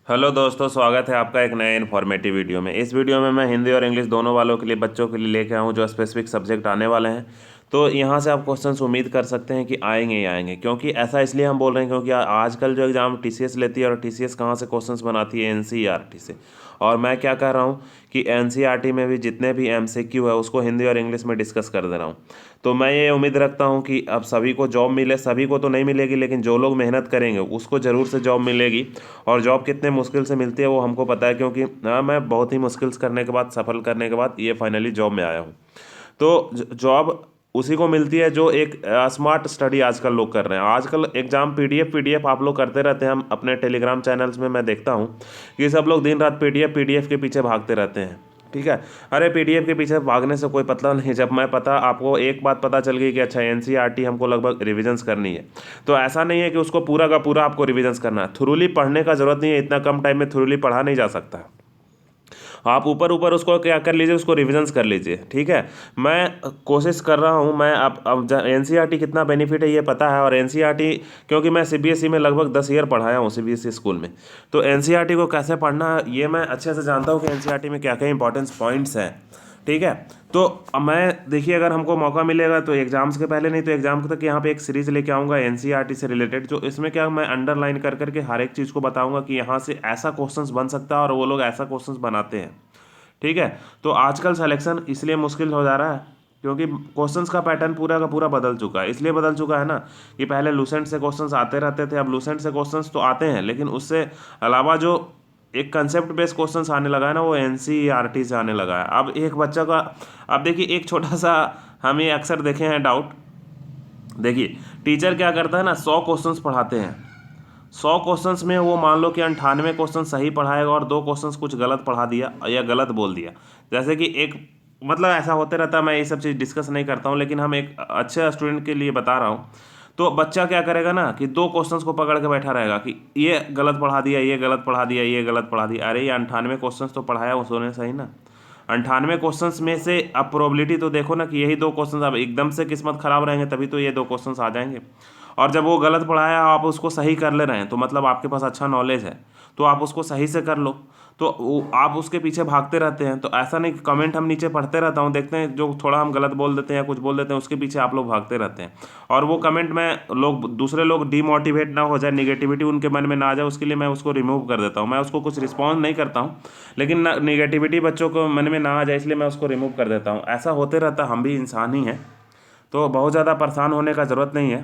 Hello दोस्तों, स्वागत है आपका एक नए इन्फॉर्मेटिव वीडियो में। इस वीडियो में मैं हिंदी और इंग्लिश दोनों वालों के लिए बच्चों के लिए लेके आया हूँ जो स्पेसिफिक सब्जेक्ट आने वाले हैं। तो यहाँ से आप क्वेश्चंस उम्मीद कर सकते हैं कि आएंगे ही आएंगे, क्योंकि ऐसा इसलिए हम बोल रहे हैं क्योंकि आजकल जो एग्ज़ाम टीसीएस लेती है और टीसीएस कहाँ से क्वेश्चंस बनाती है, एनसीईआरटी से। और मैं क्या कर रहा हूँ कि एनसीईआरटी में भी जितने भी एमसीक्यू है उसको हिंदी और इंग्लिश में डिस्कस कर दे रहा हूँ। तो मैं ये उम्मीद रखता हूँ कि अब सभी को जॉब मिले। सभी को तो नहीं मिलेगी, लेकिन जो लोग मेहनत करेंगे उसको ज़रूर से जॉब मिलेगी। और जॉब कितने मुश्किल से मिलती है वो हमको पता है, क्योंकि मैं बहुत ही मुश्किल करने के बाद, सफल करने के बाद ये फाइनली जॉब में आया हूँ। तो जॉब उसी को मिलती है जो एक स्मार्ट स्टडी आजकल लोग कर रहे हैं। आजकल एग्जाम पीडीएफ आप लोग करते रहते हैं। हम अपने टेलीग्राम चैनल्स में मैं देखता हूँ कि सब लोग दिन रात पीडीएफ के पीछे भागते रहते हैं। ठीक है, अरे पीडीएफ के पीछे भागने से कोई पता नहीं। जब मैं पता आपको एक बात पता चल गई कि अच्छा एनसीईआरटी हमको लगभग रिविजन्स करनी है, तो ऐसा नहीं है कि उसको पूरा का पूरा आपको रिविजन्स करना है। थ्रूली पढ़ने का जरूरत नहीं है, इतना कम टाइम में थ्रूली पढ़ा नहीं जा सकता। आप ऊपर ऊपर उसको क्या कर लीजिए, उसको रिविजन्स कर लीजिए। ठीक है, मैं कोशिश कर रहा हूँ। मैं अब एनसीईआरटी कितना बेनिफिट है ये पता है। और एनसीईआरटी क्योंकि मैं सीबीएसई में लगभग 10 ईयर पढ़ाया हूँ, सीबीएसई स्कूल में। तो एनसीईआरटी को कैसे पढ़ना है ये मैं अच्छे से जानता हूँ कि एनसीईआरटी में क्या क्या इंपॉर्टेंस पॉइंट्स हैं। ठीक है, तो अब मैं देखिए, अगर हमको मौका मिलेगा तो एग्जाम्स के पहले नहीं तो एग्जाम तक यहाँ पे एक सीरीज लेके आऊँगा एनसीईआरटी से रिलेटेड, जो इसमें क्या मैं अंडरलाइन कर करके हर एक चीज़ को बताऊंगा कि यहाँ से ऐसा क्वेश्चंस बन सकता है और वो लोग ऐसा क्वेश्चंस बनाते हैं। ठीक है, तो आजकल सिलेक्शन इसलिए मुश्किल हो जा रहा है क्योंकि क्वेश्चंस का पैटर्न पूरा का पूरा बदल चुका है। इसलिए बदल चुका है ना कि पहले लूसेंट से क्वेश्चंस आते रहते थे, अब लूसेंट से क्वेश्चंस तो आते हैं, लेकिन उससे अलावा जो एक कंसेप्ट बेस्ड क्वेश्चंस आने लगा है ना, वो एनसीईआरटी से आने लगा है। अब एक बच्चा का, अब देखिए एक छोटा सा, हम ये अक्सर देखे हैं डाउट। देखिए टीचर क्या करता है ना, 100 क्वेश्चंस पढ़ाते हैं। 100 क्वेश्चंस में वो मान लो कि 98 क्वेश्चन सही पढ़ाएगा और 2 क्वेश्चंस कुछ गलत पढ़ा दिया या गलत बोल दिया। जैसे कि एक, मतलब ऐसा होते रहता है। मैं ये सब चीज़ डिस्कस नहीं करता हूँ, लेकिन हम एक अच्छे स्टूडेंट के लिए बता रहा हूँ। तो बच्चा क्या करेगा ना कि 2 क्वेश्चंस को पकड़ के बैठा रहेगा कि ये गलत पढ़ा दिया, ये गलत पढ़ा दिया, ये गलत पढ़ा दिया। अरे ये 98 क्वेश्चंस तो पढ़ाया उसने सही ना। 98 क्वेश्चंस में से अब प्रोबेबिलिटी तो देखो ना कि यही 2 क्वेश्चंस, अब एकदम से किस्मत खराब रहेंगे तभी तो ये 2 क्वेश्चंस आ जाएंगे। और जब वो गलत पढ़ाया आप उसको सही कर ले रहे हैं तो मतलब आपके पास अच्छा नॉलेज है, तो आप उसको सही से कर लो। तो आप उसके पीछे भागते रहते हैं। तो ऐसा नहीं कि कमेंट हम नीचे पढ़ते रहता हूँ, देखते हैं जो थोड़ा हम गलत बोल देते हैं या कुछ बोल देते हैं उसके पीछे आप लोग भागते रहते हैं। और वो कमेंट में लोग, दूसरे लोग डीमोटिवेट ना हो जाए, निगेटिविटी उनके मन में ना आ जाए, उसके लिए मैं उसको रिमूव कर देता हूँ। मैं उसको कुछ रिस्पॉन्स नहीं करता हूँ, लेकिन निगेटिविटी बच्चों को मन में ना आ जाए इसलिए मैं उसको रिमूव कर देता हूँ। ऐसा होते रहता, हम भी इंसान ही हैं, तो बहुत ज़्यादा परेशान होने का ज़रूरत नहीं है।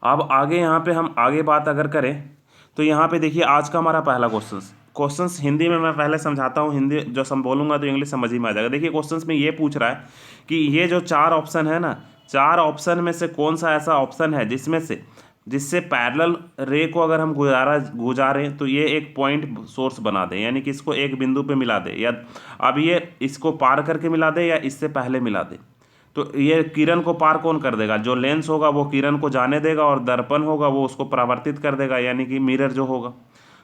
अब आगे यहाँ पे हम आगे बात अगर करें तो यहाँ पे देखिए आज का हमारा पहला क्वेश्चंस हिंदी में मैं पहले समझाता हूँ। हिंदी जो बोलूँगा तो इंग्लिश समझ ही में आ जाएगा। देखिए क्वेश्चंस में ये पूछ रहा है कि ये जो 4 ऑप्शन है ना, 4 ऑप्शन में से कौन सा ऐसा ऑप्शन है जिससे पैरेलल रे को अगर हम गुजारें तो ये एक पॉइंट सोर्स बना दे, यानी कि इसको एक बिंदु पे मिला दे, या अब ये इसको पार करके मिला दे या इससे पहले मिला दे। तो ये किरण को पार कौन कर देगा? जो लेंस होगा वो किरण को जाने देगा और दर्पण होगा वो उसको परावर्तित कर देगा, यानी कि मिरर जो होगा।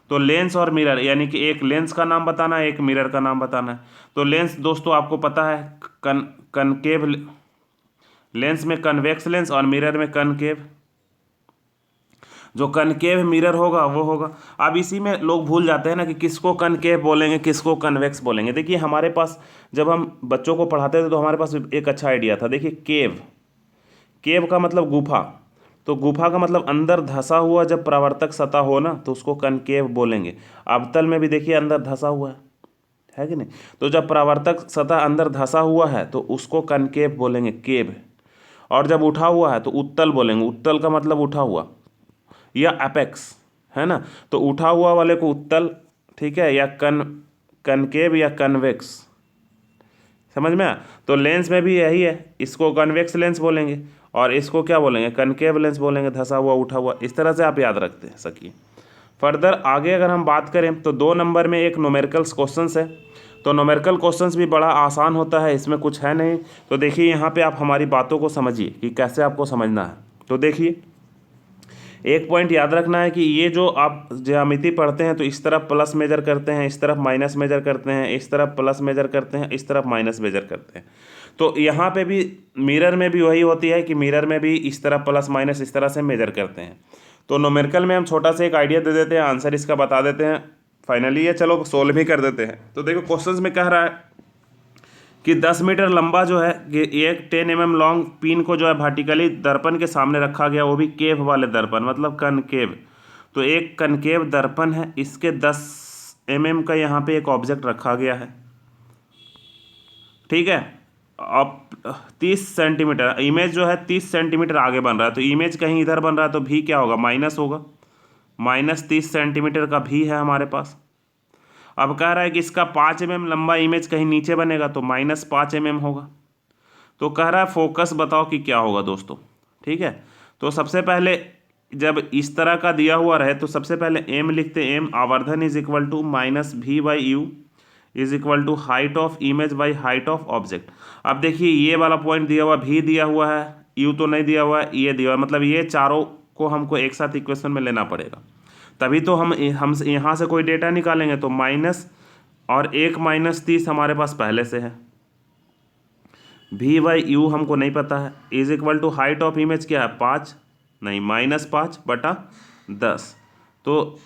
तो लेंस और मिरर, यानी कि एक लेंस का नाम बताना है, एक मिरर का नाम बताना है। तो लेंस दोस्तों आपको पता है, कनकेव लेंस में कन्वेक्स लेंस और मिरर में कनकेव। जो कनकेव मिरर होगा वो होगा। अब इसी में लोग भूल जाते हैं ना कि किसको कनकेव बोलेंगे, किसको कन्वेक्स बोलेंगे। देखिए हमारे पास जब हम बच्चों को पढ़ाते थे तो हमारे पास एक अच्छा आइडिया था। देखिए केव का मतलब गुफा। तो गुफा का मतलब अंदर धंसा हुआ जब परावर्तक सतह हो ना तो उसको कनकेव बोलेंगे। अवतल में भी देखिए अंदर धंसा हुआ है कि नहीं? तो जब परावर्तक सतह अंदर धंसा हुआ है तो उसको कनकेव बोलेंगे, केव। और जब उठा हुआ है तो उत्तल बोलेंगे। उत्तल का मतलब उठा हुआ या एपेक्स, है ना? तो उठा हुआ वाले को उत्तल, ठीक है, या कनकेव या कन्वेक्स। समझ में आया? तो लेंस में भी यही है, इसको कन्वेक्स लेंस बोलेंगे और इसको क्या बोलेंगे? कनकेव लेंस बोलेंगे। धंसा हुआ, उठा हुआ, इस तरह से आप याद रखते सकिए। फर्दर आगे अगर हम बात करें तो 2 नंबर में एक न्यूमेरिकल्स क्वेश्चंस है। तो न्यूमेरिकल क्वेश्चंस भी बड़ा आसान होता है, इसमें कुछ है नहीं। तो देखिए यहाँ पे आप हमारी बातों को समझिए कि कैसे आपको समझना है। तो देखिए एक पॉइंट याद रखना है कि ये जो आप ज्यामिति पढ़ते हैं तो इस तरफ प्लस मेजर करते हैं, इस तरफ माइनस मेजर करते हैं, इस तरफ प्लस मेजर करते हैं, इस तरफ माइनस मेजर करते हैं। तो यहाँ पे भी मिरर में भी वही होती है कि मिरर में भी इस तरफ प्लस माइनस इस तरह से मेजर करते हैं। तो न्यूमेरिकल में हम छोटा सा एक आइडिया दे देते हैं, आंसर इसका बता देते हैं फाइनली, ये चलो सोल्व भी कर देते हैं। तो देखो क्वेश्चन में कह रहा है कि 10 मीटर लंबा जो है कि एक 10 mm लॉन्ग पिन को जो है वर्टिकली दर्पण के सामने रखा गया, वो भी केव वाले दर्पण मतलब कनकेव। तो एक कनकेव दर्पण है, इसके 10 mm का यहाँ पे एक ऑब्जेक्ट रखा गया है, ठीक है। अब 30 सेंटीमीटर इमेज जो है 30 सेंटीमीटर आगे बन रहा है, तो इमेज कहीं इधर बन रहा है, तो भी क्या होगा, माइनस होगा। माइनस 30 सेंटीमीटर का भी है हमारे पास। अब कह रहा है कि इसका 5 mm लंबा इमेज कहीं नीचे बनेगा, तो माइनस 5 mm होगा। तो कह रहा है फोकस बताओ कि क्या होगा दोस्तों, ठीक है। तो सबसे पहले जब इस तरह का दिया हुआ रहे तो सबसे पहले एम लिखते हैं, एम आवर्धन is equal to minus v by u is equal to height of image by height of object. अब देखिए ये वाला पॉइंट दिया हुआ, भी दिया हुआ है, यू तो नहीं दिया हुआ है, ये दिया हुआ है, मतलब ये चारों को हमको एक साथ इक्वेशन में लेना पड़ेगा, तभी तो हम यहाँ से कोई डेटा निकालेंगे। तो माइनस और एक माइनस 30 हमारे पास पहले से है, भी बाई यू हमको नहीं पता है, is equal to height of image क्या है 5 नहीं -5/10। तो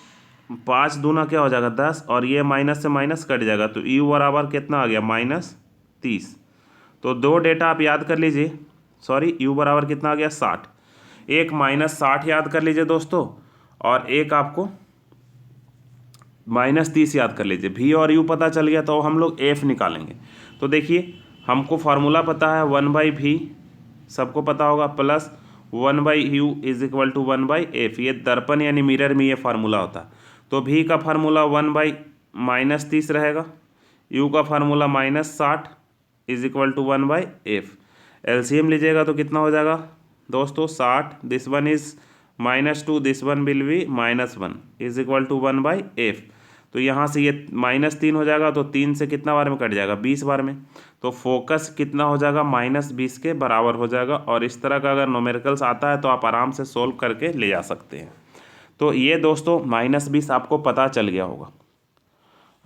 5 दूना क्या हो जाएगा 10, और ये माइनस से माइनस कट जाएगा, तो यू बराबर कितना आ गया -30। तो दो डेटा आप याद कर लीजिए, सॉरी यू बराबर कितना आ गया 60। एक -60 याद कर लीजिए दोस्तों, और एक आपको -30 याद कर लीजिए। भी और यू पता चल गया तो हम लोग एफ निकालेंगे। तो देखिए हमको फार्मूला पता है 1/v, सबको पता होगा, plus 1/u is equal to 1/f। ये दर्पण यानी मिरर में ये फार्मूला होता है। तो v का फार्मूला 1/-30 रहेगा, u का formula -60 is equal to 1/f। LCM लीजिएगा तो कितना हो जाएगा दोस्तों 60, this one is -2, this one will be -1 is equal to 1/f। तो यहाँ से ये -3 हो जाएगा, तो 3 से कितना बार में कट जाएगा 20 बार में। तो फोकस कितना हो जाएगा -20 के बराबर हो जाएगा। और इस तरह का अगर न्यूमेरिकल्स आता है तो आप आराम से सोल्व करके ले जा सकते हैं। तो ये दोस्तों -20 आपको पता चल गया होगा।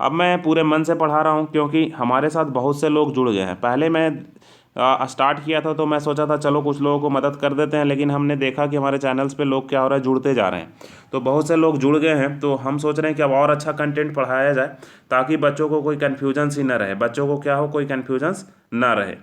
अब मैं पूरे मन से पढ़ा रहा हूँ क्योंकि हमारे साथ बहुत से लोग जुड़ गए हैं। पहले मैं स्टार्ट किया था तो मैं सोचा था चलो कुछ लोगों को मदद कर देते हैं, लेकिन हमने देखा कि हमारे चैनल्स पे लोग क्या हो रहा है, जुड़ते जा रहे हैं। तो बहुत से लोग जुड़ गए हैं, तो हम सोच रहे हैं कि अब और अच्छा कंटेंट पढ़ाया जाए ताकि बच्चों को कोई कन्फ्यूजन्स ही ना रहे, बच्चों को क्या हो कोई कन्फ्यूजन्स ना रहे।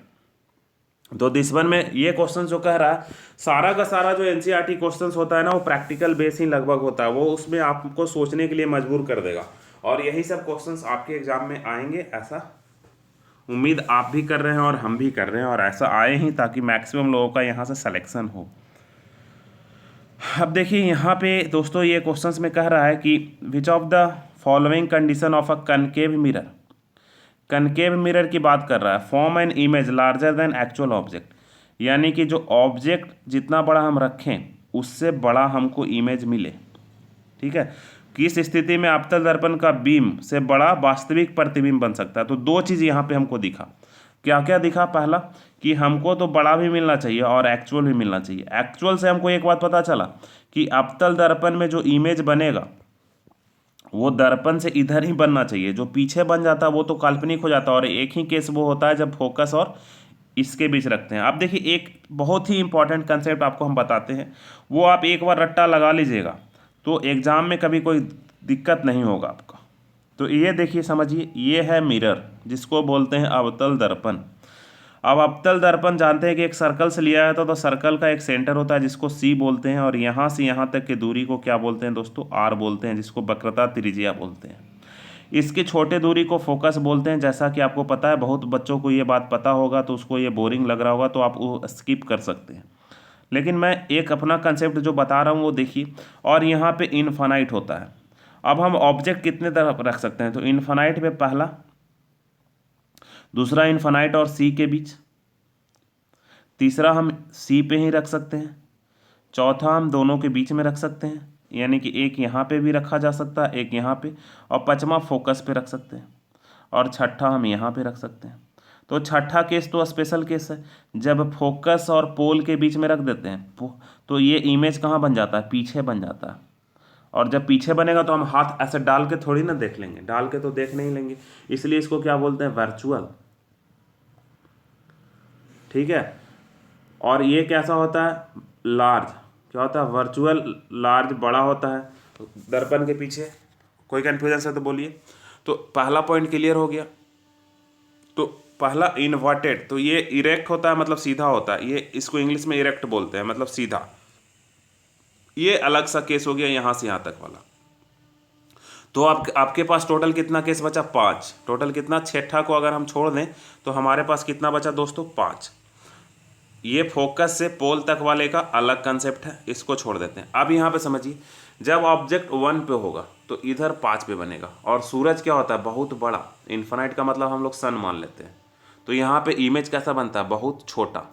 तो दिस वन में ये क्वेश्चन जो कह रहा है, सारा का सारा जो एनसीईआरटी क्वेश्चंस होता है ना, वो प्रैक्टिकल बेस ही लगभग होता है, वो उसमें आपको सोचने के लिए मजबूर कर देगा। और यही सब क्वेश्चंस आपके एग्जाम में आएंगे, ऐसा उम्मीद आप भी कर रहे हैं और हम भी कर रहे हैं, और ऐसा आए ही ताकि मैक्सिमम लोगों का यहाँ से सिलेक्शन हो। अब देखिए यहाँ पे दोस्तों ये क्वेश्चंस में कह रहा है कि विच of the following condition of a concave mirror, concave mirror की बात कर रहा है, form an image larger then actual object, यानी कि जो ऑब्जेक्ट जितना बड़ा हम रखें उससे बड़ा हमको इमेज मिले, ठीक है। किस स्थिति में अवतल दर्पण का बीम से बड़ा वास्तविक प्रतिबिंब बन सकता है। तो दो चीज़ यहाँ पे हमको दिखा, क्या क्या दिखा, पहला कि हमको तो बड़ा भी मिलना चाहिए और एक्चुअल भी मिलना चाहिए। एक्चुअल से हमको एक बात पता चला कि अवतल दर्पण में जो इमेज बनेगा वो दर्पण से इधर ही बनना चाहिए, जो पीछे बन जाता है वो तो काल्पनिक हो जाता है। और एक ही केस वो होता है जब फोकस और इसके बीच रखते हैं। अब देखिए एक बहुत ही इंपॉर्टेंट कंसेप्ट आपको हम बताते हैं, वो आप एक बार रट्टा लगा लीजिएगा तो एग्ज़ाम में कभी कोई दिक्कत नहीं होगा आपका। तो ये देखिए समझिए, ये है मिरर जिसको बोलते हैं अवतल दर्पण। अब अवतल दर्पण जानते हैं कि एक सर्कल से लिया जाता है, तो सर्कल का एक सेंटर होता है जिसको सी बोलते हैं, और यहाँ से यहाँ तक की दूरी को क्या बोलते हैं दोस्तों, आर बोलते हैं, जिसको वक्रता त्रिज्या बोलते हैं। इसकी छोटे दूरी को फोकस बोलते हैं। जैसा कि आपको पता है, बहुत बच्चों को ये बात पता होगा तो उसको ये बोरिंग लग रहा होगा तो आप वो स्किप कर सकते हैं, लेकिन मैं एक अपना कंसेप्ट जो बता रहा हूँ वो देखिए। और यहाँ पे इनफाइनाइट होता है। अब हम ऑब्जेक्ट कितने तरफ रख सकते हैं, तो इनफाइनाइट पे पहला, दूसरा इनफाइनाइट और सी के बीच, तीसरा हम सी पे ही रख सकते हैं, चौथा हम दोनों के बीच में रख सकते हैं, यानी कि एक यहाँ पे भी रखा जा सकता है, एक यहाँ पे, और पांचवा फोकस पे रख सकते हैं, और छठा हम यहाँ पे रख सकते हैं। तो छठा केस तो स्पेशल केस है, जब फोकस और पोल के बीच में रख देते हैं तो ये इमेज कहाँ बन जाता है, पीछे बन जाता है। और जब पीछे बनेगा तो हम हाथ ऐसे डाल के थोड़ी ना देख लेंगे, डाल के तो देख नहीं लेंगे, इसलिए इसको क्या बोलते हैं, वर्चुअल, ठीक है। और ये कैसा होता है, लार्ज, क्या होता है, वर्चुअल लार्ज बड़ा होता है दर्पण के पीछे। कोई कन्फ्यूजन है तो बोलिए। तो पहला पॉइंट क्लियर हो गया। तो पहला इन्वर्टेड, तो ये इरेक्ट होता है मतलब सीधा होता है, ये इसको इंग्लिश में इरेक्ट बोलते हैं मतलब सीधा। ये अलग सा केस हो गया यहाँ से यहाँ तक वाला। तो आपके पास टोटल कितना केस बचा, 5। टोटल कितना, छठा को अगर हम छोड़ दें तो हमारे पास कितना बचा दोस्तों, 5। ये फोकस से पोल तक वाले का अलग कंसेप्ट है, इसको छोड़ देते हैं। अब यहाँ पे समझिए, जब ऑब्जेक्ट 1 पे होगा तो इधर 5 पे बनेगा। और सूरज क्या होता है, बहुत बड़ा, इन्फिनाइट का मतलब हम लोग सन मान लेते हैं। तो यहाँ पे इमेज कैसा बनता है, बहुत छोटा,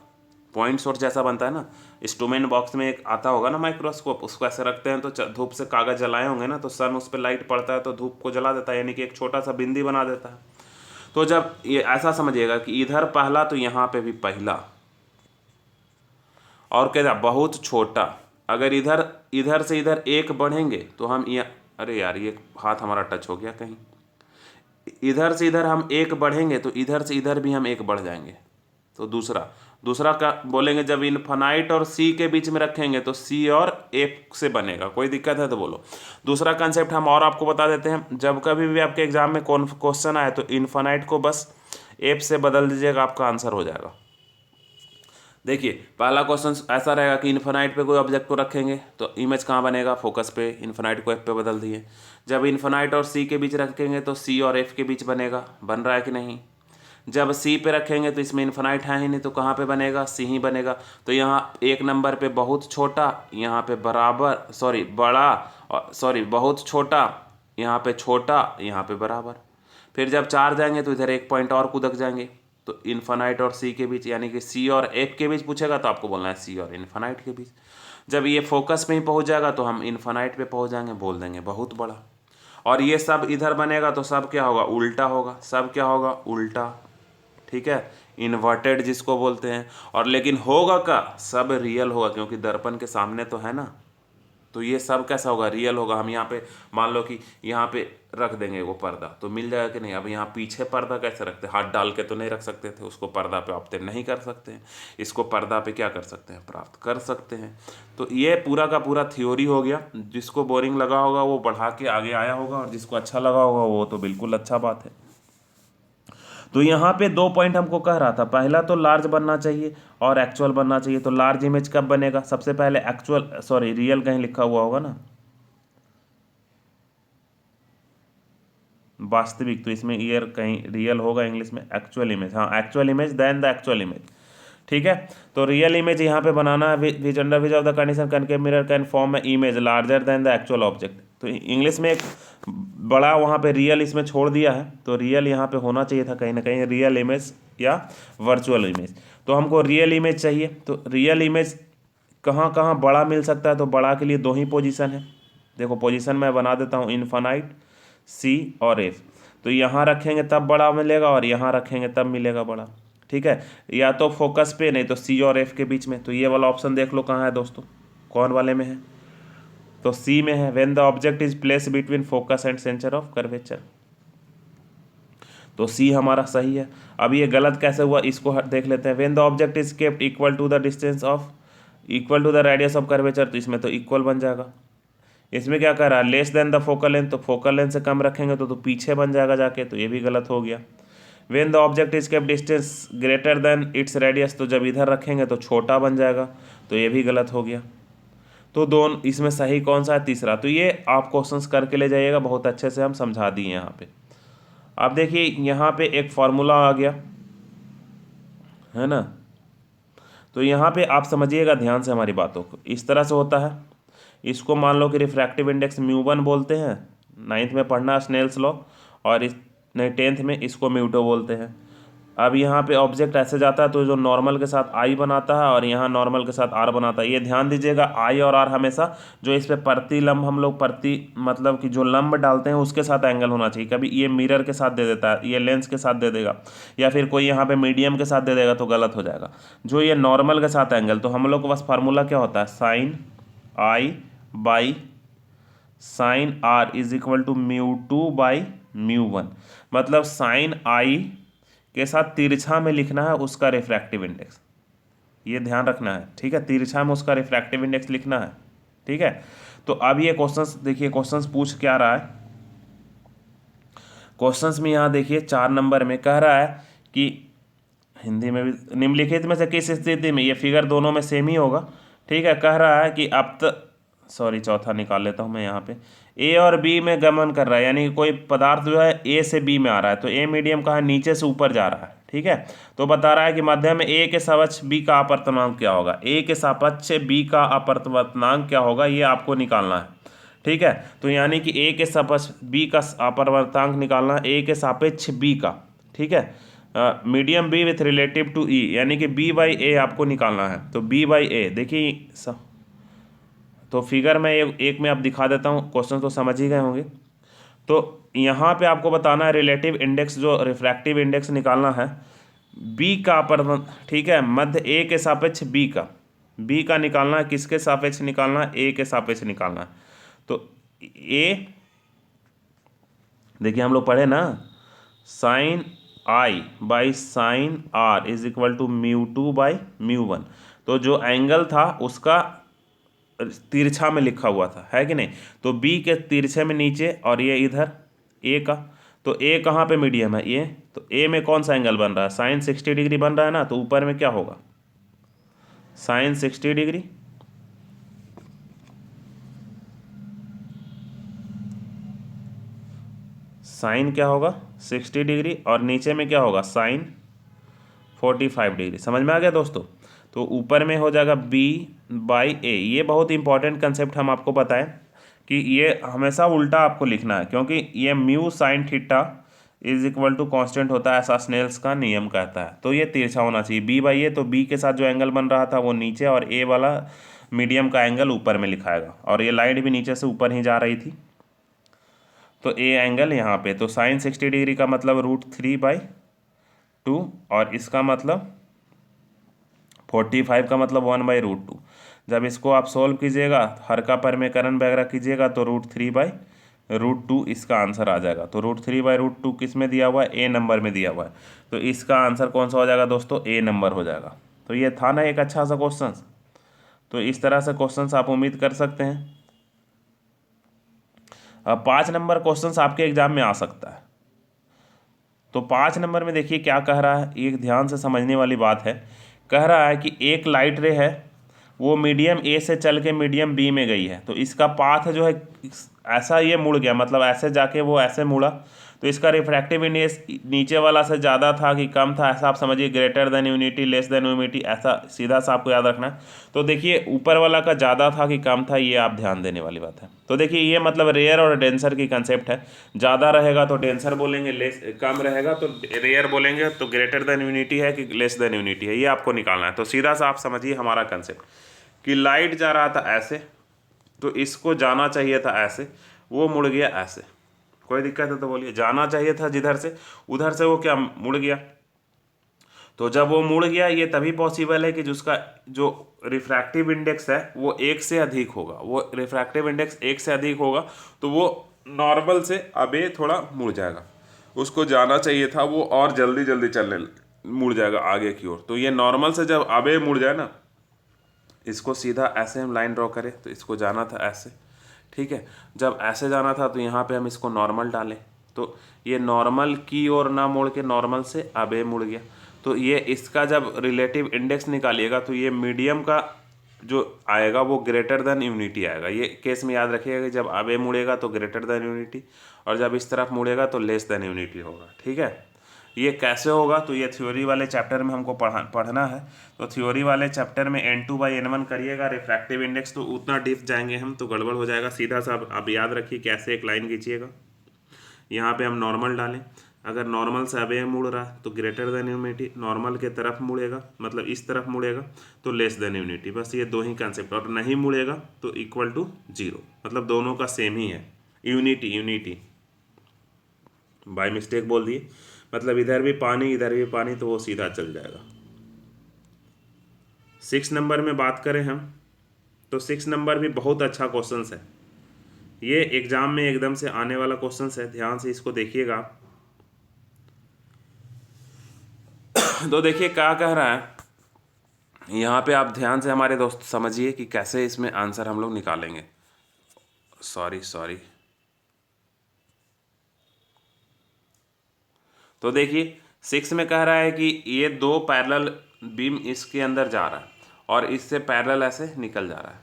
पॉइंट सोर्स जैसा बनता है ना। स्टूमेंट बॉक्स में एक आता होगा ना माइक्रोस्कोप, उसको ऐसे रखते हैं तो धूप से कागज जलाए होंगे ना, तो सन उस पर लाइट पड़ता है तो धूप को जला देता है, यानी कि एक छोटा सा बिंदी बना देता है। तो जब ये ऐसा समझिएगा कि इधर पहला तो यहाँ पे भी पहला, और क्या बहुत छोटा। अगर इधर इधर से इधर एक बढ़ेंगे तो हम ये, अरे यार ये हाथ हमारा टच हो गया कहीं, इधर से इधर हम एक बढ़ेंगे तो इधर से इधर भी हम एक बढ़ जाएंगे। तो दूसरा का बोलेंगे, जब इन्फिनाइट और सी के बीच में रखेंगे तो सी और एफ से बनेगा। कोई दिक्कत है तो बोलो। दूसरा कंसेप्ट हम और आपको बता देते हैं, जब कभी भी आपके एग्जाम में कौन क्वेश्चन आए तो इन्फिनाइट को बस एफ से बदल दीजिएगा, आपका आंसर हो जाएगा। देखिए पहला क्वेश्चन ऐसा रहेगा कि इन्फिनाइट पे कोई ऑब्जेक्ट को रखेंगे तो इमेज कहाँ बनेगा, फोकस पे। इन्फिनाइट को एफ पे बदल दिए। जब इन्फिनाइट और सी के बीच रखेंगे तो सी और एफ के बीच बनेगा, बन रहा है कि नहीं। जब सी पे रखेंगे तो इसमें इन्फिनाइट है ही नहीं, तो कहाँ पे बनेगा, सी ही बनेगा। तो यहाँ एक नंबर पे बहुत छोटा, यहाँ पे बराबर, सॉरी बड़ा, सॉरी बहुत छोटा, यहाँ पे छोटा, यहाँ पे बराबर। फिर जब 4 जाएंगे तो इधर एक पॉइंट और कूदक जाएंगे। तो इन्फिनाइट और सी के बीच, यानी कि सी और एफ के बीच पूछेगा तो आपको बोलना है सी और इन्फिनाइट के बीच। जब ये फोकस में ही पहुंच जाएगा तो हम इन्फिनाइट पे पहुंच जाएंगे, बोल देंगे बहुत बड़ा। और ये सब इधर बनेगा तो सब क्या होगा, उल्टा होगा। सब क्या होगा, उल्टा। ठीक है, इन्वर्टेड जिसको बोलते हैं। और लेकिन होगा का, सब रियल होगा, क्योंकि दर्पण के सामने तो है ना। तो ये सब कैसा होगा, रियल होगा। हम यहाँ पे मान लो कि यहाँ पे रख देंगे वो पर्दा, तो मिल जाएगा कि नहीं। अब यहाँ पीछे पर्दा कैसे रखते, हाथ डाल के तो नहीं रख सकते थे, उसको पर्दा पे आप नहीं कर सकते हैं। इसको पर्दा पे क्या कर सकते हैं, प्राप्त कर सकते हैं। तो ये पूरा का पूरा थ्योरी हो गया। जिसको बोरिंग लगा होगा वो बढ़ा के आगे आया होगा, और जिसको अच्छा लगा होगा वो तो बिल्कुल अच्छा बात है। तो यहाँ पे 2 पॉइंट हमको कह रहा था, पहला तो लार्ज बनना चाहिए और एक्चुअल बनना चाहिए। तो लार्ज इमेज कब बनेगा, सबसे पहले एक्चुअल, सॉरी रियल कहीं लिखा हुआ होगा ना, वास्तविक, तो इसमें ईयर कहीं रियल होगा, इंग्लिश में एक्चुअल इमेज। हाँ, actual image then the actual image. ठीक है, तो रियल इमेज यहाँ पे बनाना है, which under which of the condition concave mirror can form a image larger than the actual object. तो इंग्लिश में एक बड़ा वहाँ पे रियल इसमें छोड़ दिया है, तो रियल यहाँ पे होना चाहिए था कहीं ना कहीं, रियल इमेज या वर्चुअल इमेज। तो हमको रियल इमेज चाहिए। तो रियल इमेज कहाँ कहाँ बड़ा मिल सकता है, तो बड़ा के लिए 2 ही पोजीशन है। देखो पोजीशन मैं बना देता हूँ, इन्फिनाइट, सी और एफ। तो यहाँ रखेंगे तब बड़ा मिलेगा, और यहाँ रखेंगे तब मिलेगा बड़ा। ठीक है, या तो फोकस पे, नहीं तो सी और एफ के बीच में। तो ये वाला ऑप्शन देख लो कहाँ है दोस्तों, कौन वाले में है, तो सी में है। When the object is place between focus and centre of curvature, तो सी हमारा सही है। अब ये गलत कैसे हुआ, इसको देख लेते हैं। When the object is kept equal to the distance of, equal to the radius of curvature, तो इसमें तो इक्वल बन जाएगा। इसमें क्या कर रहा है, less than the focal length, तो फोकल लेंथ से कम रखेंगे तो पीछे बन जाएगा जाके, तो ये भी गलत हो गया। When the object is kept distance greater than its radius, तो जब इधर रखेंगे तो छोटा बन जाएगा, तो ये भी गलत हो गया। तो दोनों इसमें सही कौन सा है, तीसरा। तो ये आप क्वेश्चंस करके ले जाइएगा, बहुत अच्छे से हम समझा दिए यहाँ पे। अब देखिए यहाँ पे एक फार्मूला आ गया है ना, तो यहाँ पे आप समझिएगा ध्यान से हमारी बातों को। इस तरह से होता है, इसको मान लो कि रिफ्रैक्टिव इंडेक्स म्यू1 बोलते हैं, 9th में पढ़ना स्नेल्स लॉ, और इस नहीं 10th में इसको म्यू2 बोलते हैं। अब यहाँ पे ऑब्जेक्ट ऐसे जाता है तो जो नॉर्मल के साथ आई बनाता है, और यहाँ नॉर्मल के साथ आर बनाता है। ये ध्यान दीजिएगा, आई और आर हमेशा जो इस पे प्रति लंब हम लोग प्रति मतलब कि जो लंब डालते हैं उसके साथ एंगल होना चाहिए। कभी ये मिरर के साथ दे देता है, ये लेंस के साथ दे देगा, या फिर कोई यहाँ पे मीडियम के साथ दे देगा तो गलत हो जाएगा। जो ये नॉर्मल के साथ एंगल, तो हम लोग को बस फार्मूला क्या होता है, sine i by sine r is equal to mu two by mu one. मतलब साइन आई के साथ तिरछा में लिखना है उसका रिफ्रैक्टिव इंडेक्स। ये ध्यान रखना है, ठीक है। तिरछा में उसका रिफ्रैक्टिव इंडेक्स लिखना है, ठीक है। तो अब ये क्वेश्चंस देखिए, क्वेश्चंस पूछ क्या रहा है। क्वेश्चंस में यहाँ देखिए 4 नंबर में कह रहा है कि हिंदी में भी निम्नलिखित में से किस स्थिति में, ये फिगर दोनों में सेम ही होगा, ठीक है। कह रहा है कि अब सॉरी चौथा निकाल लेता हूँ मैं यहाँ पे। ए और बी में गमन कर रहा है, यानी कि कोई पदार्थ जो है ए से बी में आ रहा है, तो ए मीडियम कहाँ नीचे से ऊपर जा रहा है, ठीक है। तो बता रहा है कि मध्य में ए के सापेक्ष बी का अपवर्तनांक क्या होगा, ए के सापेक्ष बी का अपवर्तनांक क्या होगा, ये आपको निकालना है, ठीक है। तो यानी कि ए के सापेक्ष बी का अपवर्तनांक निकालना है, ए के सापेक्ष बी का, ठीक है। Medium B with relative to E, यानी कि बी बाई ए आपको निकालना है। तो बी बाई ए देखिए, तो फिगर में एक में आप दिखा देता हूँ, क्वेश्चन तो समझ ही गए होंगे। तो यहाँ पे आपको बताना है रिलेटिव इंडेक्स, जो रिफ्रैक्टिव इंडेक्स निकालना है बी का अपवर्तन, ठीक है, मध्य ए के सापेक्ष बी का निकालना है। किसके सापेक्ष निकालना है, ए के सापेक्ष निकालना है। तो ए देखिए हम लोग पढ़े ना, sine i by sine r is equal to mu two by mu one. तो जो एंगल था उसका तिरछा में लिखा हुआ था, है कि नहीं। तो बी के तिरछे में नीचे और ये इधर ए का, तो ए कहाँ पे मीडियम है, ये तो ए में कौन सा एंगल बन रहा है, साइन 60 डिग्री बन रहा है ना। तो ऊपर में क्या होगा, साइन 60 डिग्री, साइन क्या होगा 60 डिग्री, और नीचे में क्या होगा साइन 45 डिग्री। समझ में आ गया दोस्तों। तो ऊपर में हो जाएगा बी बाई ए। ये बहुत इंपॉर्टेंट कंसेप्ट हम आपको बताएं कि ये हमेशा उल्टा आपको लिखना है, क्योंकि ये mu sine theta is equal to constant होता है, ऐसा स्नेल्स का नियम कहता है। तो ये तिरछा होना चाहिए बी बाई ए। तो बी के साथ जो एंगल बन रहा था वो नीचे, और ए वाला मीडियम का एंगल ऊपर में लिखाएगा, और ये लाइट भी नीचे से ऊपर ही जा रही थी। तो ए एंगल यहाँ पे, तो साइन 60 डिग्री का मतलब √3/2, और इसका मतलब 45 का मतलब 1/√2। जब इसको आप सोल्व कीजिएगा, हर का परिमेयकरण वगैरह कीजिएगा, तो √3/√2 इसका आंसर आ जाएगा। तो √3/√2 किस में दिया हुआ है, ए नंबर में दिया हुआ है। तो इसका आंसर कौन सा हो जाएगा दोस्तों, ए नंबर हो जाएगा। तो ये था ना एक अच्छा सा क्वेश्चन। तो इस तरह से क्वेश्चन आप उम्मीद कर सकते हैं। अब 5 नंबर क्वेश्चन आपके एग्जाम में आ सकता है। तो 5 नंबर में देखिए क्या कह रहा है, एक ध्यान से समझने वाली बात है। कह रहा है कि एक लाइट रे है, वो मीडियम ए से चल के मीडियम बी में गई है। तो इसका पाथ जो है ऐसा ये मुड़ गया, मतलब ऐसे जाके वो ऐसे मुड़ा। तो इसका रिफ्रैक्टिव इंडेक्स नीचे वाला से ज़्यादा था कि कम था, ऐसा आप समझिए। Greater than unity, less than unity, ऐसा सीधा सा आपको याद रखना है। तो देखिए ऊपर वाला का ज़्यादा था कि कम था, ये आप ध्यान देने वाली बात है। तो देखिए ये मतलब रेयर और डेंसर की कंसेप्ट है। ज़्यादा रहेगा तो डेंसर बोलेंगे, लेस कम रहेगा तो रेयर बोलेंगे। तो ग्रेटर देन यूनिटी है कि लेस देन यूनिटी है, ये आपको निकालना है। तो सीधा सा आप समझिए हमारा कंसेप्ट कि लाइट जा रहा था ऐसे, तो इसको जाना चाहिए था ऐसे, वो मुड़ गया ऐसे। कोई दिक्कत है तो बोलिए। जाना चाहिए था जिधर से, उधर से वो क्या मुड़ गया। तो जब वो मुड़ गया, ये तभी पॉसिबल है कि जिसका जो रिफ्रैक्टिव इंडेक्स है वो 1 से अधिक होगा। वो रिफ्रैक्टिव इंडेक्स 1 से अधिक होगा तो वो नॉर्मल से अबे थोड़ा मुड़ जाएगा। उसको जाना चाहिए था वो और जल्दी जल्दी चलने मुड़ जाएगा आगे की ओर। तो ये नॉर्मल से जब अबे मुड़ जाए ना, इसको सीधा ऐसे हम लाइन ड्रॉ करें, तो इसको जाना था ऐसे, ठीक है। जब ऐसे जाना था तो यहाँ पे हम इसको नॉर्मल डालें, तो ये नॉर्मल की ओर ना मुड़ के नॉर्मल से अबे मुड़ गया। तो ये इसका जब रिलेटिव इंडेक्स निकालिएगा तो ये मीडियम का जो आएगा वो ग्रेटर देन यूनिटी आएगा। ये केस में याद रखिएगा कि जब अबे मुड़ेगा तो ग्रेटर देन यूनिटी, और जब इस तरफ मुड़ेगा तो लेस देन यूनिटी होगा, ठीक है। ये कैसे होगा, तो ये थ्योरी वाले चैप्टर में हमको पढ़ना है। तो थ्योरी वाले चैप्टर में N2/N1 करिएगा, रिफ्रैक्टिव इंडेक्स तो उतना डीप जाएंगे हम तो गड़बड़ हो जाएगा। सीधा सा आप याद रखिए कैसे एक लाइन खींचिएगा। यहाँ पे हम नॉर्मल डालें, अगर नॉर्मल से अबे मुड़ रहा तो ग्रेटर देन यूनिटी, नॉर्मल के तरफ मुड़ेगा मतलब इस तरफ मुड़ेगा तो लेस देन यूनिटी। बस ये दो ही कंसेप्ट, और नहीं मुड़ेगा तो इक्वल टू 0, मतलब दोनों का सेम ही है। यूनिटी बाय मिस्टेक बोल दिए, मतलब इधर भी पानी इधर भी पानी, तो वो सीधा चल जाएगा। 6 नंबर में बात करें हम, तो 6 नंबर भी बहुत अच्छा क्वेश्चन है। ये एग्जाम में एकदम से आने वाला क्वेश्चन है, ध्यान से इसको देखिएगा। तो देखिए क्या कह रहा है यहाँ पे आप ध्यान से हमारे दोस्त समझिए कि कैसे इसमें आंसर हम लोग निकालेंगे। सॉरी। तो देखिए 6 में कह रहा है कि ये दो पैरेलल बीम इसके अंदर जा रहा है और इससे पैरेलल ऐसे निकल जा रहा है,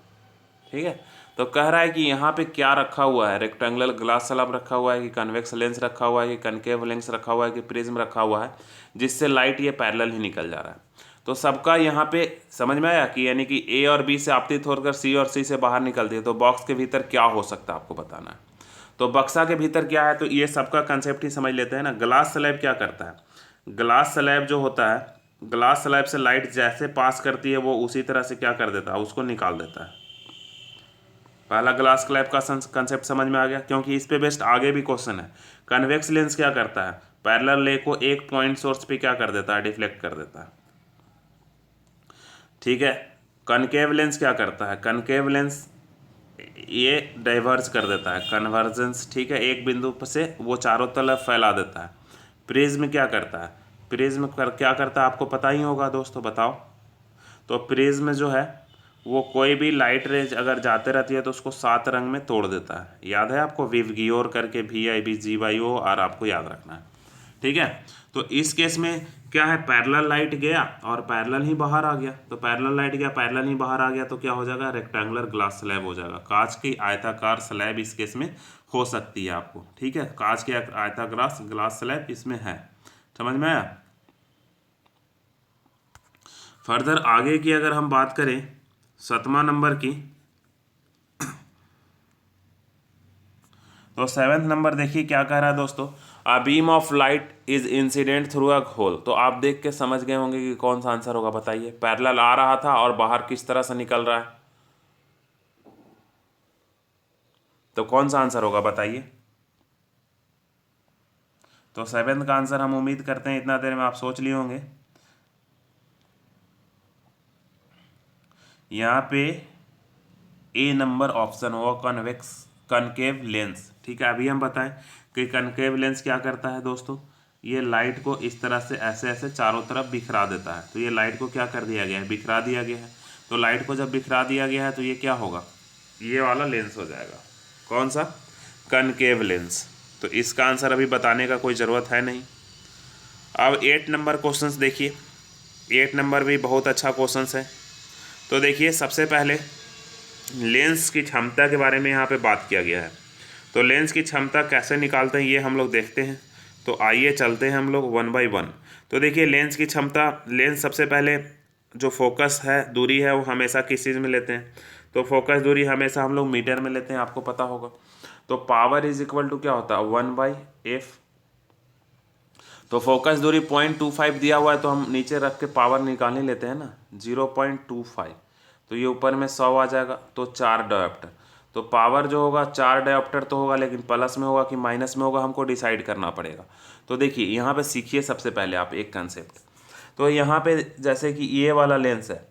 ठीक है। तो कह रहा है कि यहाँ पे क्या रखा हुआ है, रेक्टेंगुलर ग्लास स्लैब रखा हुआ है कि कन्वेक्स लेंस रखा हुआ है कि कनकेव लेंस रखा हुआ है कि प्रिज्म रखा हुआ है, जिससे लाइट ये पैरेलल ही निकल जा रहा है। तो सबका यहाँ पे समझ में आया कि यानी कि ए और बी से आपतित होकर सी और सी से बाहर निकलती है, तो बॉक्स के भीतर क्या हो सकता है आपको बताना है। तो बक्सा के भीतर क्या है, तो ये सबका कंसेप्ट ही समझ लेते हैं ना। ग्लास स्लैब क्या करता है, ग्लास स्लैब जो होता है, ग्लास स्लैब से लाइट जैसे पास करती है वो उसी तरह से क्या कर देता है, उसको निकाल देता है। पहला ग्लास स्लैब का कंसेप्ट समझ में आ गया, क्योंकि इस पे बेस्ड आगे भी क्वेश्चन है। कन्वेक्स लेंस क्या करता है, पैरेलल रे को एक पॉइंट सोर्स पे क्या कर देता है, डिफ्लेक्ट कर देता है, ठीक है। कनकेव लेंस क्या करता है, कनकेव लेंस ये डाइवर्ज कर देता है, कन्वर्जेंस, ठीक है, एक बिंदु से वो चारों तरफ फैला देता है। प्रिज्म क्या करता है, प्रिज्म क्या करता है आपको पता ही होगा दोस्तों, बताओ। तो प्रिज्म जो है वो कोई भी लाइट रेज अगर जाते रहती है तो उसको 7 रंग में तोड़ देता है। याद है आपको, विवगियोर करके VIVGYO और आपको याद रखना है, ठीक है। तो इस केस में क्या है, पैरेलल लाइट गया और पैरेलल ही बाहर आ गया। तो पैरेलल लाइट गया, पैरेलल ही बाहर आ गया, तो क्या हो जाएगा, रेक्टेंगुलर ग्लास स्लैब हो जाएगा। कांच की आयताकार स्लैब इस केस में हो सकती है आपको, ठीक है। कांच की आयताकार ग्लास स्लैब इसमें है, समझ में आया। फर्दर आगे की अगर हम बात करें 7वां नंबर की, तो 7th नंबर देखिए क्या कह रहा है दोस्तों, a beam of light is incident through a hole. तो आप देख के समझ गए होंगे कि कौन सा आंसर होगा, बताइए। पैरेलल आ रहा था और बाहर किस तरह से निकल रहा है, तो कौन सा आंसर होगा बताइए। तो 7th का आंसर हम उम्मीद करते हैं इतना देर में आप सोच लिए होंगे। यहाँ पे ए नंबर ऑप्शन होगा, कन्वेक्स कनकेव लेंस, ठीक है। अभी हम बताएं कि कनकेव लेंस क्या करता है दोस्तों, ये लाइट को इस तरह से ऐसे ऐसे चारों तरफ बिखरा देता है। तो ये लाइट को क्या कर दिया गया है, बिखरा दिया गया है। तो लाइट को जब बिखरा दिया गया है तो ये क्या होगा, ये वाला लेंस हो जाएगा, कौन सा, कनकेव लेंस। तो इसका आंसर अभी बताने का कोई ज़रूरत है नहीं। अब 8 नंबर क्वेश्चंस देखिए, 8 नंबर भी बहुत अच्छा क्वेश्चंस है। तो देखिए सबसे पहले लेंस की क्षमता के बारे में यहाँ पे बात किया गया है। तो लेंस की क्षमता कैसे निकालते हैं ये हम लोग देखते हैं। तो आइए चलते हैं हम लोग 1 बाय 1। तो देखिए लेंस की क्षमता, लेंस सबसे पहले जो फोकस है, दूरी है, वो हमेशा किस चीज़ में लेते हैं, तो फोकस दूरी हमेशा हम लोग मीटर में लेते हैं, आपको पता होगा। तो पावर इज इक्वल टू क्या होता है, 1/f। तो फोकस दूरी 0.25 दिया हुआ है, तो हम नीचे रख के पावर निकाल ही लेते हैं ना, 0.25। तो ये ऊपर में 100 आ जाएगा, तो 4 डायोप्टर। तो पावर जो होगा 4 डायोप्टर तो होगा, लेकिन प्लस में होगा कि माइनस में होगा हमको डिसाइड करना पड़ेगा। तो देखिए यहाँ पे सीखिए सबसे पहले आप एक कंसेप्ट। तो यहाँ पे जैसे कि ये वाला लेंस है,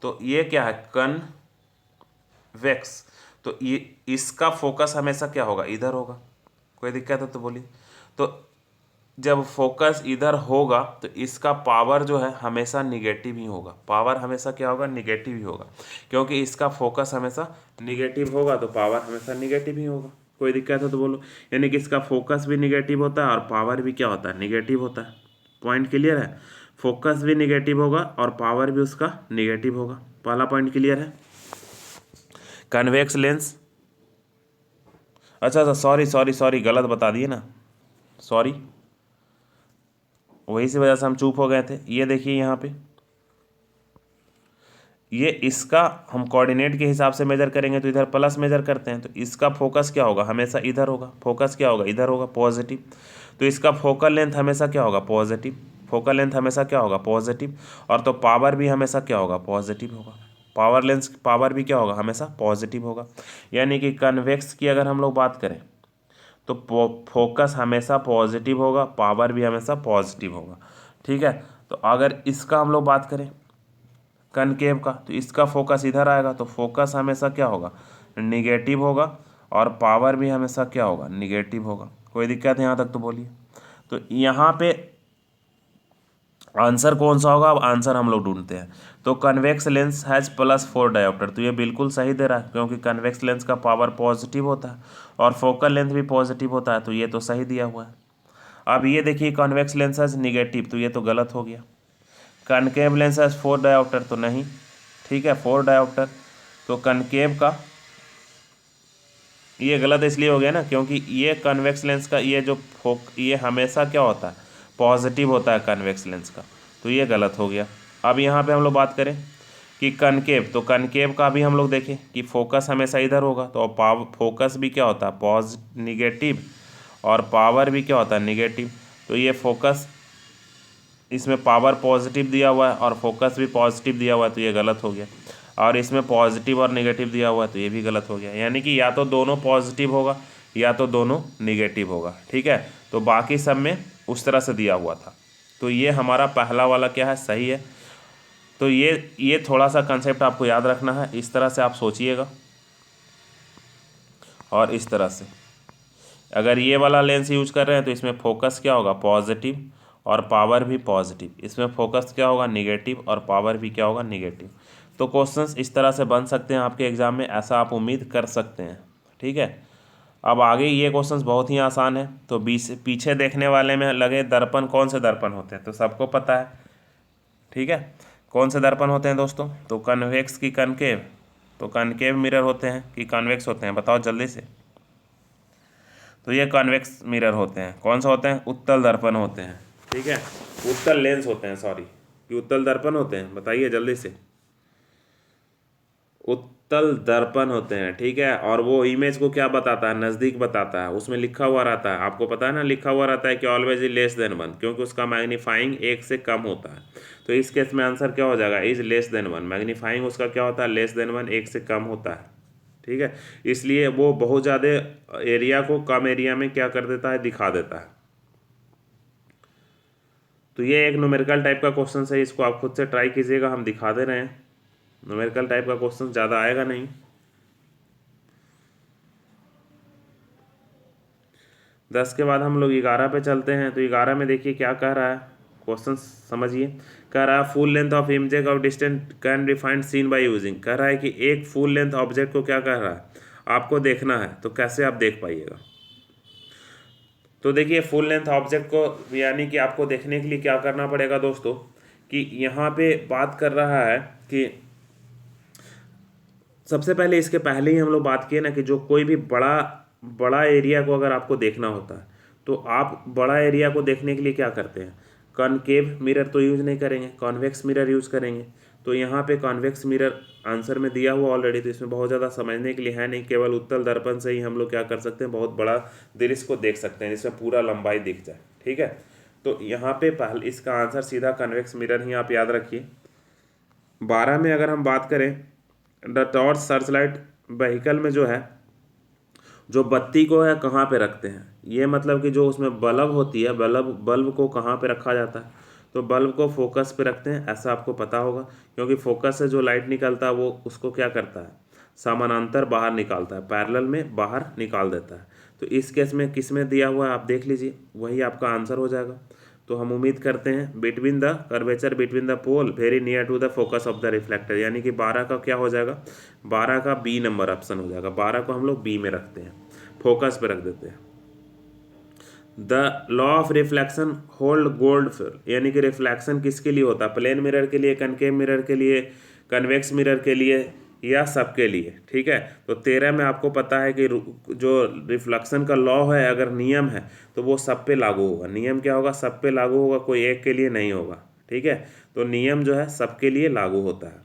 तो ये क्या है, कन्वेक्स। तो ये इसका फोकस हमेशा क्या होगा, इधर होगा। कोई दिक्कत है तो बोलिए। तो जब फोकस इधर होगा तो इसका पावर जो है हमेशा निगेटिव ही होगा, पावर हमेशा क्या होगा, निगेटिव ही होगा, क्योंकि इसका फोकस हमेशा निगेटिव होगा तो पावर हमेशा निगेटिव ही होगा। कोई दिक्कत है तो बोलो। यानी कि इसका फोकस भी निगेटिव होता है और पावर भी क्या होता है, निगेटिव होता है। पॉइंट क्लियर है, फोकस भी निगेटिव होगा और पावर भी उसका निगेटिव होगा। पहला पॉइंट क्लियर है। कन्वेक्स लेंस, अच्छा सॉरी गलत बता दिए ना, सॉरी, वही से वजह से हम चुप हो गए थे। ये देखिए यहाँ पे, ये इसका हम कोऑर्डिनेट के हिसाब से मेजर करेंगे तो इधर प्लस मेजर करते हैं, तो इसका फोकस क्या होगा, हमेशा इधर होगा। फोकस क्या होगा, इधर होगा, पॉजिटिव। तो इसका फोकल लेंथ हमेशा क्या होगा, पॉजिटिव। फोकल लेंथ हमेशा क्या होगा, पॉजिटिव। और तो पावर भी हमेशा क्या होगा, पॉजिटिव होगा। पावर लेंस पावर भी क्या होगा, हमेशा पॉजिटिव होगा। यानी कि कन्वेक्स की अगर हम लोग बात करें तो फोकस हमेशा पॉजिटिव होगा, पावर भी हमेशा पॉजिटिव होगा, ठीक है। तो अगर इसका हम लोग बात करें कनकेव का, तो इसका फोकस इधर आएगा, तो फोकस हमेशा क्या होगा, निगेटिव होगा, और पावर भी हमेशा क्या होगा, निगेटिव होगा। कोई दिक्कत है यहाँ तक तो बोलिए। तो यहाँ पे आंसर कौन सा होगा, अब आंसर हम लोग ढूंढते हैं। तो कन्वेक्स लेंस हैज़ +4 डायोप्टर, तो ये बिल्कुल सही दे रहा है क्योंकि कन्वेक्स लेंस का पावर पॉजिटिव होता है और फोकल लेंथ भी पॉजिटिव होता है, तो ये तो सही दिया हुआ है। अब ये देखिए कन्वेक्स लेंस हैज़ निगेटिव, तो ये तो गलत हो गया। कनकेव लेंस हैज़ 4 डायोप्टर, तो नहीं, ठीक है 4 डायोप्टर, तो कनकेव का ये गलत इसलिए हो गया ना क्योंकि ये कन्वेक्स लेंस का ये जो ये हमेशा क्या होता है, पॉजिटिव होता है कन्वेक्स लेंस का, तो ये गलत हो गया। अब यहाँ पे हम लोग बात करें कि कनकेव, तो कनकेव का भी हम लोग देखें कि फोकस हमेशा इधर होगा, तो पावर फोकस भी क्या होता है निगेटिव, और पावर भी क्या होता है निगेटिव, तो ये फोकस इसमें पावर पॉजिटिव दिया हुआ है और फोकस भी पॉजिटिव दिया हुआ है, तो ये गलत हो गया। और इसमें पॉजिटिव और नेगेटिव दिया हुआ है, तो ये भी गलत हो गया। यानी कि या तो दोनों पॉजिटिव होगा या तो दोनों निगेटिव होगा, ठीक है। तो बाकी सब में उस तरह से दिया हुआ था, तो ये हमारा पहला वाला क्या है, सही है। तो ये थोड़ा सा कंसेप्ट आपको याद रखना है, इस तरह से आप सोचिएगा। और इस तरह से अगर ये वाला लेंस यूज कर रहे हैं तो इसमें फोकस क्या होगा, पॉजिटिव, और पावर भी पॉजिटिव। इसमें फोकस क्या होगा, निगेटिव, और पावर भी क्या होगा, निगेटिव। तो क्वेश्चंस इस तरह से बन सकते हैं आपके एग्जाम में, ऐसा आप उम्मीद कर सकते हैं, ठीक है। अब आगे ये क्वेश्चंस बहुत ही आसान है। तो पीछे देखने वाले में लगे दर्पण, कौन से दर्पण होते हैं, तो सबको पता है, ठीक है। कौन से दर्पण होते हैं दोस्तों, तो कन्वेक्स की कनकेव, तो कनकेव मिरर होते हैं कि कन्वेक्स होते हैं, बताओ जल्दी से। तो ये कन्वेक्स मिरर होते हैं। कौन सा होते हैं, उत्तल दर्पण होते हैं, ठीक है। उत्तल लेंस होते हैं, सॉरी, कि उत्तल दर्पण होते हैं, बताइए जल्दी से। उत्तल दर्पण होते हैं, ठीक है। और वो इमेज को क्या बताता है, नज़दीक बताता है, उसमें लिखा हुआ रहता है, आपको पता है ना, लिखा हुआ रहता है कि ऑलवेज इज लेस देन 1, क्योंकि उसका मैग्नीफाइंग 1 से कम होता है। तो इस केस में आंसर क्या हो जाएगा, इज लेस देन 1, मैग्नीफाइंग उसका क्या होता है, लेस देन 1, 1 से कम होता है, ठीक है। इसलिए वो बहुत ज़्यादा एरिया को कम एरिया में क्या कर देता है, दिखा देता है। तो ये एक न्यूमेरिकल टाइप का क्वेश्चन है, इसको आप खुद से ट्राई कीजिएगा, हम दिखा दे रहे हैं। न्यूमेरिकल टाइप का क्वेश्चन ज़्यादा आएगा नहीं। 10 के बाद हम लोग 11 पे चलते हैं। तो 11 में देखिए क्या कह रहा है, क्वेश्चन समझिए। कह रहा है full length of image of distance can be find seen by using. कह रहा है कि एक फुल लेंथ ऑब्जेक्ट को क्या कह रहा है, आपको देखना है, तो कैसे आप देख पाइएगा। तो देखिए फुल लेंथ ऑब्जेक्ट को यानी कि आपको देखने के लिए क्या करना पड़ेगा दोस्तों, कि यहाँ पे बात कर रहा है कि सबसे पहले, इसके पहले ही हम लोग बात किए ना कि जो कोई भी बड़ा बड़ा एरिया को अगर आपको देखना होता है तो आप बड़ा एरिया को देखने के लिए क्या करते हैं, कॉनकेव मिरर तो यूज़ नहीं करेंगे, कॉन्वेक्स मिरर यूज़ करेंगे। तो यहाँ पे कॉन्वेक्स मिरर आंसर में दिया हुआ ऑलरेडी, तो इसमें बहुत ज़्यादा समझने के लिए है नहीं, केवल उत्तल दर्पण से ही हम लोग क्या कर सकते हैं, बहुत बड़ा दृश्य को देख सकते हैं जिसमें पूरा लंबाई दिख जाए, ठीक है। तो यहाँ पे पहले इसका आंसर सीधा कॉन्वेक्स मिरर ही आप याद रखिए। 12 में अगर हम बात करें, the torch search light vehicle में जो है, जो बत्ती को है कहाँ पे रखते हैं, ये मतलब कि जो उसमें बल्ब होती है, बल्ब को कहाँ पे रखा जाता है, तो बल्ब को फोकस पे रखते हैं, ऐसा आपको पता होगा, क्योंकि फोकस से जो लाइट निकलता है वो उसको क्या करता है, समानांतर बाहर निकालता है, पैरेलल में बाहर निकाल देता है। तो इस केस में किस में दिया हुआ है आप देख लीजिए, वही आपका आंसर हो जाएगा। तो हम उम्मीद करते हैं between the curvature between the pole very near to the focus of the reflector, यानी कि 12 का क्या हो जाएगा, 12 का बी नंबर ऑप्शन हो जाएगा। 12 को हम लोग बी में रखते हैं, फोकस पे रख देते हैं। The law of reflection hold gold fill, यानी कि रिफ्लेक्शन किसके लिए होता है, प्लेन मिरर के लिए, कनकेव मिरर के लिए, कन्वेक्स मिरर के लिए, या सबके लिए, ठीक है। तो 13 में आपको पता है कि जो रिफ्लेक्शन का लॉ है, अगर नियम है तो वो सब पे लागू होगा। नियम क्या होगा, सब पे लागू होगा, कोई एक के लिए नहीं होगा, ठीक है। तो नियम जो है सबके लिए लागू होता है।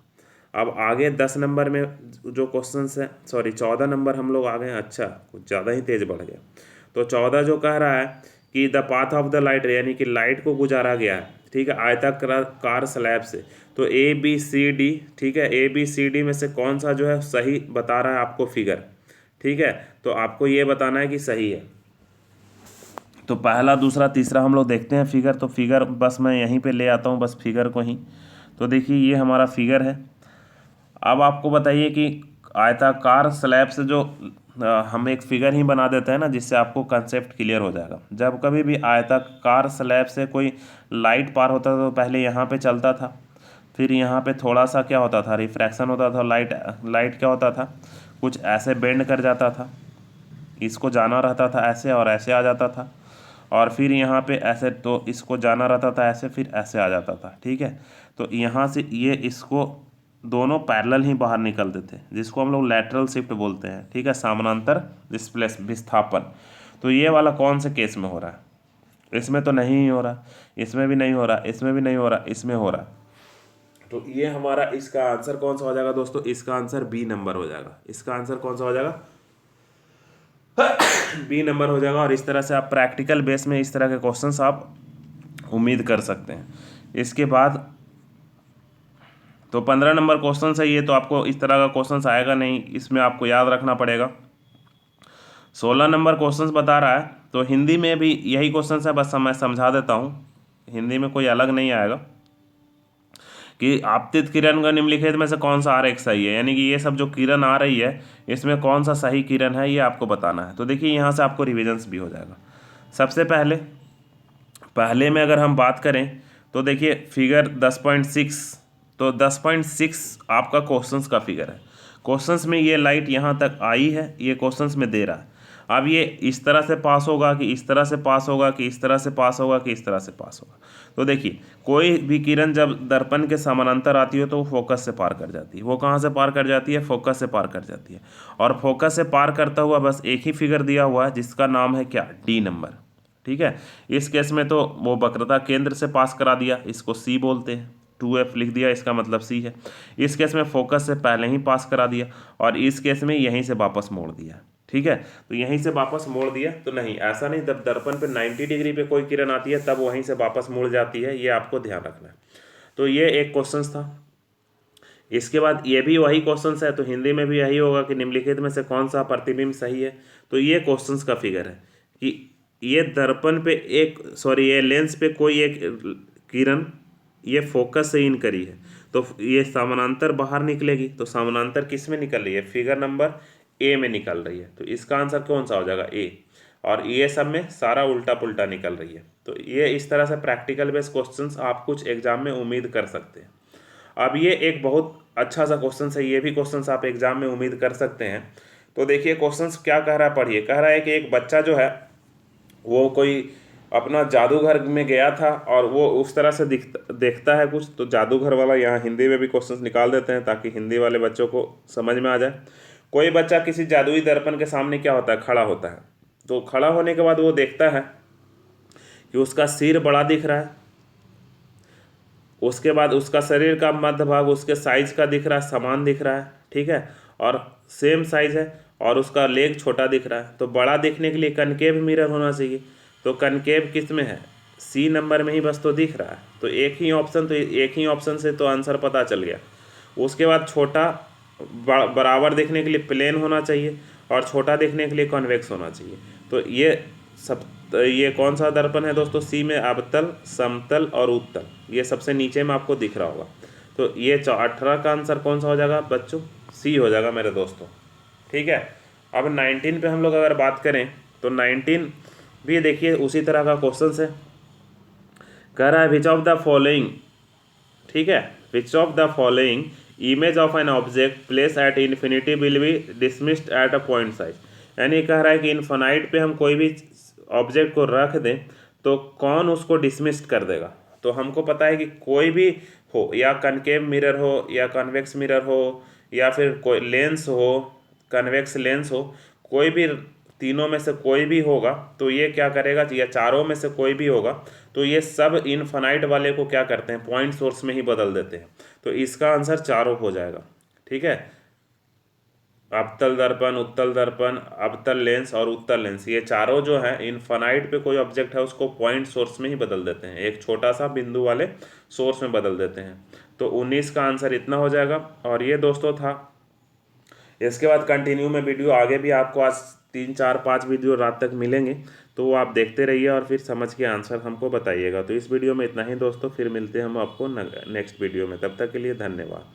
अब आगे 10 नंबर में जो क्वेश्चन है, सॉरी 14 नंबर हम लोग आ गए हैं, अच्छा कुछ ज़्यादा ही तेज बढ़ गया। तो 14 जो कह रहा है कि the path of the light, यानी कि लाइट को गुजारा गया है, ठीक है, आयताकार स्लैब से। तो ए बी सी डी, ठीक है, ए बी सी डी में से कौन सा जो है सही बता रहा है आपको फिगर, ठीक है। तो आपको ये बताना है कि सही है। तो पहला दूसरा तीसरा हम लोग देखते हैं फिगर। तो फिगर बस मैं यहीं पे ले आता हूँ, बस फिगर को ही। तो देखिए ये हमारा फिगर है। अब आपको बताइए कि आयताकार स्लैब से जो हम एक फिगर ही बना देते हैं ना, जिससे आपको कंसेप्ट क्लियर हो जाएगा। जब कभी भी आयताकार स्लैब से कोई लाइट पार होता था तो पहले यहाँ पे चलता था, फिर यहाँ पे थोड़ा सा क्या होता था, रिफ्रैक्शन होता था, लाइट क्या होता था, कुछ ऐसे बेंड कर जाता था, इसको जाना रहता था ऐसे और ऐसे आ जाता था, और फिर यहाँ पे ऐसे, तो इसको जाना रहता था ऐसे, फिर ऐसे आ जाता था। ठीक है, तो यहाँ से ये इसको दोनों पैरेलल ही बाहर निकलते थे, जिसको हम लोग लैटरल शिफ्ट बोलते हैं। ठीक है, समानांतर विस्थापन। तो ये वाला कौन से केस में हो रहा है? इसमें तो नहीं हो रहा, इसमें भी नहीं हो रहा, इसमें भी नहीं हो रहा, इसमें हो रहा। तो ये हमारा इसका आंसर कौन सा हो जाएगा दोस्तों? इसका आंसर बी नंबर हो जाएगा। इसका आंसर कौन सा हो जाएगा? बी नंबर हो जाएगा। और इस तरह से आप प्रैक्टिकल बेस में इस तरह के क्वेश्चंस आप उम्मीद कर सकते हैं। इसके बाद तो 15 नंबर क्वेश्चन है ये, तो आपको इस तरह का क्वेश्चन आएगा नहीं, इसमें आपको याद रखना पड़ेगा। 16 नंबर क्वेश्चन बता रहा है, तो हिंदी में भी यही क्वेश्चन है, बस मैं समझा देता हूँ, हिंदी में कोई अलग नहीं आएगा कि आपतित किरण का निम्नलिखित में से कौन सा आरेख सही है, यानी कि ये सब जो किरण आ रही है इसमें कौन सा सही किरण है ये आपको बताना है। तो देखिए यहाँ से आपको रिविजन्स भी हो जाएगा। सबसे पहले में अगर हम बात करें तो देखिए फिगर 10.6, तो 10.6 आपका क्वेश्चंस का फिगर है। क्वेश्चंस में ये लाइट यहाँ तक आई है, ये क्वेश्चंस में दे रहा है। अब ये इस तरह से पास होगा कि इस तरह से पास होगा कि इस तरह से पास होगा कि इस तरह से पास होगा। तो देखिए कोई भी किरण जब दर्पण के समानांतर आती है तो वो फोकस से पार कर जाती है। वो कहाँ से पार कर जाती है? फोकस से पार कर जाती है। और फोकस से पार करता हुआ बस एक ही फिगर दिया हुआ है जिसका नाम है क्या? D number. ठीक है, इस केस में तो वो वक्रता केंद्र से पास करा दिया, इसको सी बोलते हैं। 2F लिख दिया, इसका मतलब सी है। इस केस में फोकस से पहले ही पास करा दिया, और इस केस में यहीं से वापस मोड़ दिया। ठीक है, तो यहीं से वापस मोड़ दिया तो नहीं, ऐसा नहीं जब दर्पण पे 90 डिग्री पे कोई किरण आती है तब वहीं से वापस मुड़ जाती है, ये आपको ध्यान रखना है। तो ये एक क्वेश्चन था। इसके बाद ये भी वही क्वेश्चन है, तो हिंदी में भी यही होगा कि निम्नलिखित में से कौन सा प्रतिबिंब सही है। तो ये क्वेश्चंस का फिगर है कि ये दर्पण पे ये लेंस पे कोई एक किरण ये फोकस से इन करी है, तो ये समानांतर बाहर निकलेगी। तो समानांतर किस में निकल रही है? फिगर नंबर ए में निकल रही है। तो इसका आंसर कौन सा हो जाएगा? ए। और ये सब में सारा उल्टा पुल्टा निकल रही है। तो ये इस तरह से प्रैक्टिकल बेस्ड क्वेश्चंस आप कुछ एग्जाम में उम्मीद कर सकते हैं। अब ये एक बहुत अच्छा सा क्वेश्चन है, ये भी क्वेश्चन आप एग्जाम में उम्मीद कर सकते हैं। तो देखिए क्वेश्चन क्या कह रहा है, पढ़िए। कह रहा है कि एक बच्चा जो है वो कोई अपना जादूघर में गया था और वो उस तरह से देखता है कुछ। तो जादूघर वाला यहाँ हिंदी में भी क्वेश्चंस निकाल देते हैं ताकि हिंदी वाले बच्चों को समझ में आ जाए। कोई बच्चा किसी जादुई दर्पण के सामने क्या होता है? खड़ा होता है। तो खड़ा होने के बाद वो देखता है कि उसका सिर बड़ा दिख रहा है, उसके बाद उसका शरीर का मध्य भाग उसके साइज का दिख रहा है, समान दिख रहा है। ठीक है, और सेम साइज है, और उसका लेग छोटा दिख रहा है। तो बड़ा दिखने के लिए कनकेव मिरर होना चाहिए। तो कनकेव किस में है? सी नंबर में ही बस तो दिख रहा है। तो एक ही ऑप्शन से तो आंसर पता चल गया। उसके बाद छोटा बराबर देखने के लिए प्लेन होना चाहिए, और छोटा देखने के लिए कॉन्वेक्स होना चाहिए। तो ये कौन सा दर्पण है दोस्तों? सी में अवतल, समतल और उत्तल, ये सबसे नीचे में आपको दिख रहा होगा। तो ये 18 का आंसर कौन सा हो जाएगा बच्चों? सी हो जाएगा मेरे दोस्तों। ठीक है, अब 19 पे हम लोग अगर बात करें तो 19 भी देखिए उसी तरह का क्वेश्चन है। कह रहा है विच ऑफ द फॉलोइंग, ठीक है, विच of the following image of an object place at infinity will be dismissed at a point size. यानी कह रहा है कि इन्फिनाइट पे हम कोई भी ऑब्जेक्ट को रख दें तो कौन उसको डिसमिस्ड कर देगा। तो हमको पता है कि कोई भी हो, या कनकेव मिरर हो, या कन्वेक्स मिरर हो, या फिर कोई लेंस हो, कन्वेक्स लेंस हो, कोई भी तीनों में से कोई भी होगा तो ये क्या करेगा, या चारों में से कोई भी होगा तो ये सब इनफाइनाइट वाले को क्या करते हैं? पॉइंट सोर्स में ही बदल देते हैं। तो इसका आंसर चारों हो जाएगा। ठीक है, अवतल दर्पण, उत्तल दर्पण, अवतल लेंस और उत्तल लेंस, ये चारों जो है इनफाइनाइट पे कोई ऑब्जेक्ट है उसको पॉइंट सोर्स में ही बदल देते हैं, एक छोटा सा बिंदु वाले सोर्स में बदल देते हैं। तो 19 का आंसर इतना हो जाएगा। और ये दोस्तों था। इसके बाद कंटिन्यू में वीडियो आगे भी आपको आज 3 4 5 वीडियो रात तक मिलेंगे, तो वो आप देखते रहिए और फिर समझ के आंसर हमको बताइएगा। तो इस वीडियो में इतना ही दोस्तों, फिर मिलते हैं हम आपको नेक्स्ट वीडियो में। तब तक के लिए धन्यवाद।